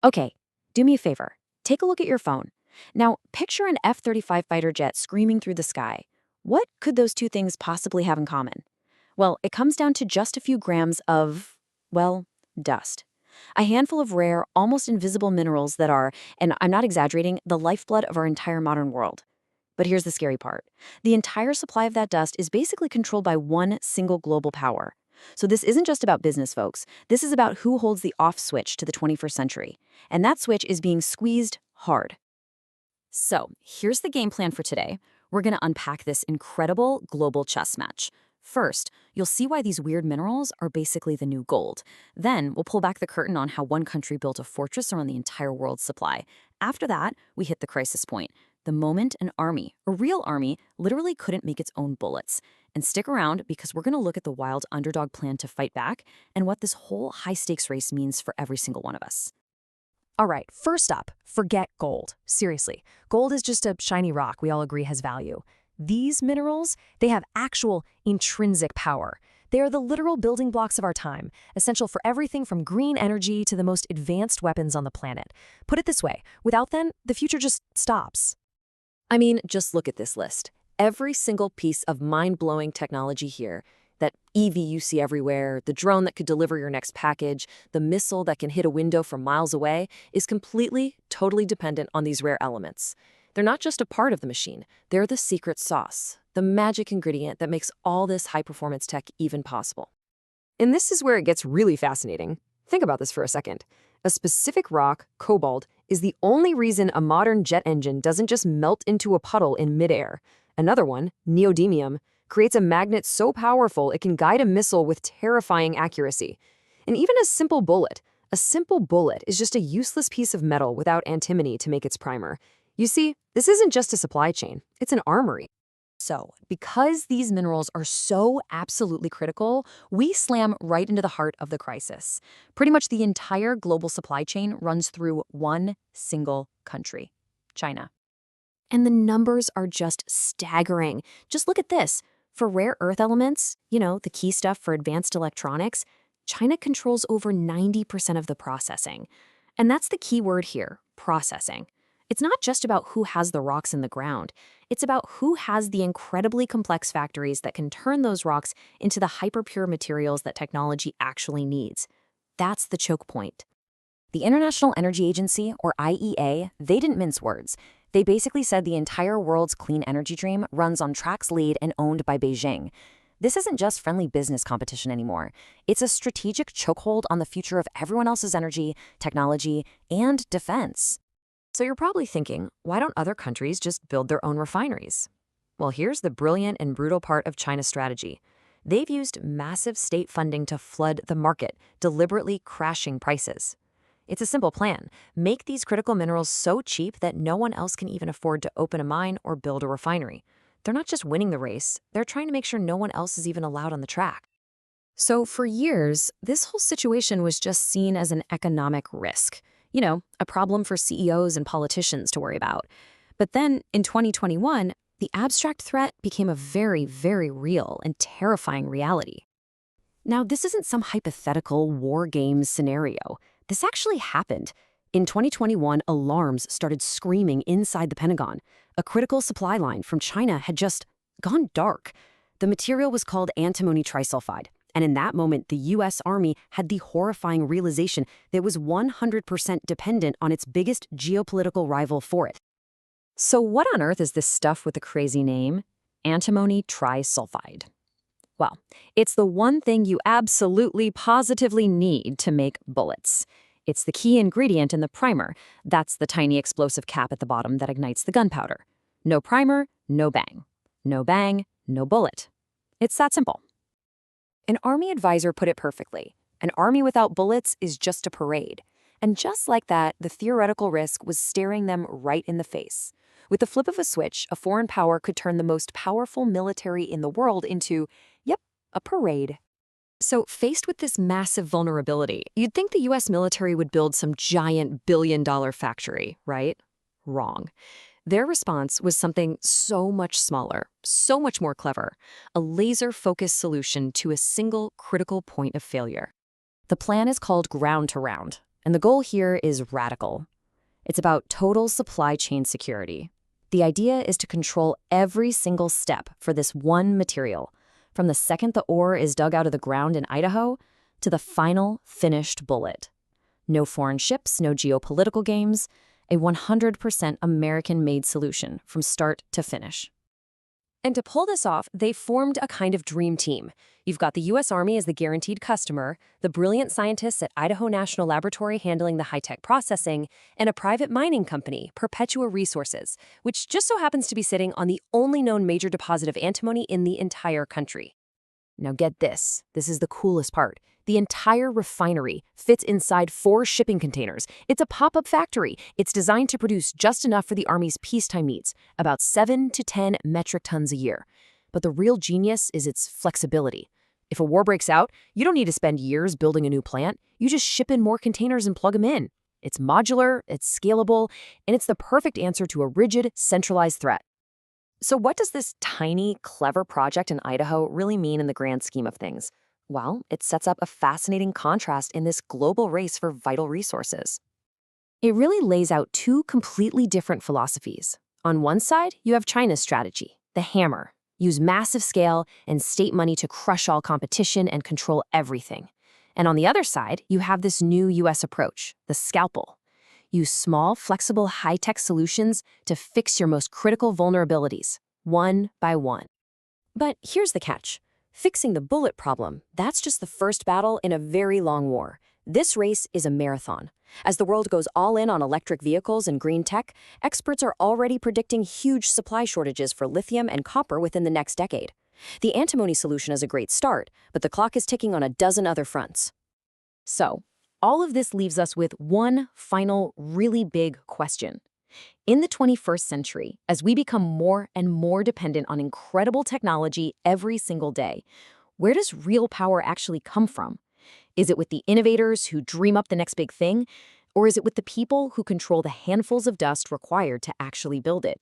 Okay, do me a favor. Take a look at your phone. Now, picture an F-35 fighter jet screaming through the sky. What could those two things possibly have in common? Well, it comes down to just a few grams of, well, dust. A handful of rare, almost invisible minerals that are, and I'm not exaggerating, the lifeblood of our entire modern world. But here's the scary part. The entire supply of that dust is basically controlled by one single global power. So this isn't just about business, folks. This is about who holds the off switch to the 21st century. And that switch is being squeezed hard. So here's the game plan for today. We're going to unpack this incredible global chess match. First, you'll see why these weird minerals are basically the new gold. Then, we'll pull back the curtain on how one country built a fortress around the entire world's supply. After that, we hit the crisis point. The moment an army, a real army, literally couldn't make its own bullets. And stick around because we're going to look at the wild underdog plan to fight back and what this whole high-stakes race means for every single one of us. All right, first up, forget gold. Seriously, gold is just a shiny rock we all agree has value. These minerals, they have actual intrinsic power. They are the literal building blocks of our time, essential for everything from green energy to the most advanced weapons on the planet. Put it this way, without them, the future just stops. I mean, just look at this list. Every single piece of mind-blowing technology here, that EV you see everywhere, the drone that could deliver your next package, the missile that can hit a window from miles away, is completely, totally dependent on these rare elements. They're not just a part of the machine, they're the secret sauce, the magic ingredient that makes all this high-performance tech even possible. And this is where it gets really fascinating. Think about this for a second. A specific rock, cobalt, is the only reason a modern jet engine doesn't just melt into a puddle in midair. Another one, neodymium, creates a magnet so powerful it can guide a missile with terrifying accuracy. And even a simple bullet is just a useless piece of metal without antimony to make its primer. You see, this isn't just a supply chain, it's an armory. So, because these minerals are so absolutely critical, we slam right into the heart of the crisis. Pretty much the entire global supply chain runs through one single country, China. And the numbers are just staggering. Just look at this. For rare earth elements, the key stuff for advanced electronics, China controls over 90% of the processing. And that's the key word here, processing. It's not just about who has the rocks in the ground. It's about who has the incredibly complex factories that can turn those rocks into the hyper-pure materials that technology actually needs. That's the choke point. The International Energy Agency, or IEA, they didn't mince words. They basically said the entire world's clean energy dream runs on tracks laid and owned by Beijing. This isn't just friendly business competition anymore. It's a strategic chokehold on the future of everyone else's energy, technology, and defense. So you're probably thinking, why don't other countries just build their own refineries? Well, here's the brilliant and brutal part of China's strategy. They've used massive state funding to flood the market, deliberately crashing prices. It's a simple plan. Make these critical minerals so cheap that no one else can even afford to open a mine or build a refinery. They're not just winning the race, they're trying to make sure no one else is even allowed on the track. So for years, this whole situation was just seen as an economic risk. A problem for CEOs and politicians to worry about. But then, in 2021, the abstract threat became a very, very real and terrifying reality. Now, this isn't some hypothetical war games scenario. This actually happened. In 2021, alarms started screaming inside the Pentagon. A critical supply line from China had just gone dark. The material was called antimony trisulfide. And in that moment, the U.S. Army had the horrifying realization that it was 100% dependent on its biggest geopolitical rival for it. So what on earth is this stuff with the crazy name? Antimony trisulfide. Well, it's the one thing you absolutely positively need to make bullets. It's the key ingredient in the primer. That's the tiny explosive cap at the bottom that ignites the gunpowder. No primer, no bang. No bang, no bullet. It's that simple. An Army advisor put it perfectly. An army without bullets is just a parade. And just like that, the theoretical risk was staring them right in the face. With the flip of a switch, a foreign power could turn the most powerful military in the world into, a parade. So faced with this massive vulnerability, you'd think the US military would build some giant billion-dollar factory, right? Wrong. Their response was something so much smaller, so much more clever, a laser-focused solution to a single critical point of failure. The plan is called ground to round. And the goal here is radical. It's about total supply chain security. The idea is to control every single step for this one material, from the second the ore is dug out of the ground in Idaho to the final finished bullet. No foreign ships, no geopolitical games, a 100% American-made solution from start to finish. And to pull this off, they formed a kind of dream team. You've got the U.S. Army as the guaranteed customer, the brilliant scientists at Idaho National Laboratory handling the high-tech processing, and a private mining company, Perpetua Resources, which just so happens to be sitting on the only known major deposit of antimony in the entire country. Now get this. This is the coolest part. The entire refinery fits inside 4 shipping containers. It's a pop-up factory. It's designed to produce just enough for the Army's peacetime needs, about 7 to 10 metric tons a year. But the real genius is its flexibility. If a war breaks out, you don't need to spend years building a new plant. You just ship in more containers and plug them in. It's modular, it's scalable, and it's the perfect answer to a rigid, centralized threat. So what does this tiny, clever project in Idaho really mean in the grand scheme of things? Well, it sets up a fascinating contrast in this global race for vital resources. It really lays out 2 completely different philosophies. On one side, you have China's strategy, the hammer. Use massive scale and state money to crush all competition and control everything. And on the other side, you have this new U.S. approach, the scalpel. Use small, flexible, high-tech solutions to fix your most critical vulnerabilities, one by one. But here's the catch. Fixing the bullet problem, that's just the first battle in a very long war. This race is a marathon. As the world goes all in on electric vehicles and green tech, experts are already predicting huge supply shortages for lithium and copper within the next decade. The antimony solution is a great start, but the clock is ticking on a dozen other fronts. So, all of this leaves us with one final, really big question. In the 21st century, as we become more and more dependent on incredible technology every single day, where does real power actually come from? Is it with the innovators who dream up the next big thing? Or is it with the people who control the handfuls of dust required to actually build it?